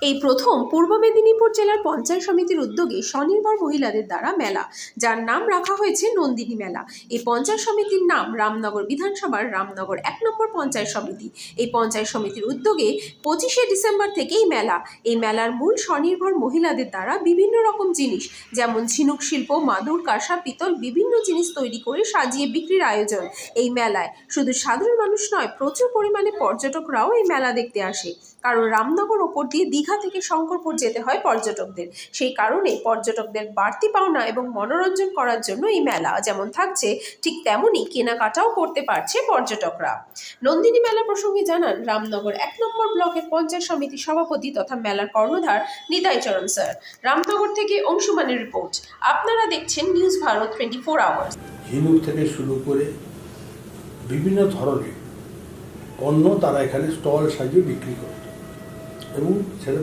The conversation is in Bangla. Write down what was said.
এই প্রথম পূর্ব মেদিনীপুর জেলার পঞ্চায়েত সমিতির উদ্যোগে স্বনির্ভর মহিলাদের দ্বারা মেলা, যার নাম রাখা হয়েছে নন্দিনী মেলা। এই পঞ্চায়েত সমিতির নাম রামনগর বিধানসভার রামনগর 1 নম্বর পঞ্চায়েত সমিতি। এই পঞ্চায়েত সমিতির উদ্যোগে 25শে ডিসেম্বর থেকেই মেলা। এই মেলার মূল স্বনির্ভর মহিলাদের দ্বারা বিভিন্ন রকম জিনিস, যেমন ঝিনুক শিল্প, মাদুর, কাঁসা, পিতল, বিভিন্ন জিনিস তৈরি করে সাজিয়ে বিক্রির আয়োজন। এই মেলায় শুধু সাধারণ মানুষ নয়, প্রচুর পরিমাণে পর্যটকরাও এই মেলা দেখতে আসে। কারণ রামনগর ওপর দিয়ে দীঘা থেকে শঙ্করপুর যেতে হয় পর্যটকদের। সেই কারণে পর্যটকদের বাড়তি পাওনা এবং মনোরঞ্জন করার জন্য এই মেলা যেমন থাকছে, ঠিক তেমনই কেনাকাটাও করতে পারছে পর্যটকরা। নন্দিনী মেলা প্রসঙ্গে জানান রামনগর 1 নম্বর ব্লকের পঞ্চায়েত সমিতির সভাপতি তথা মেলার কর্ণধার নিতাই চরণ স্যার। রামনগর থেকে অংশুমানের রিপোর্ট। আপনারা দেখছেন নিউজ ভারত 24 আওয়ার্স। ঝিনুক থেকে শুরু করে বিভিন্ন ধরনের পণ্য তারা এখানে স্টল সাজিয়ে বিক্রি করত এবং সেটা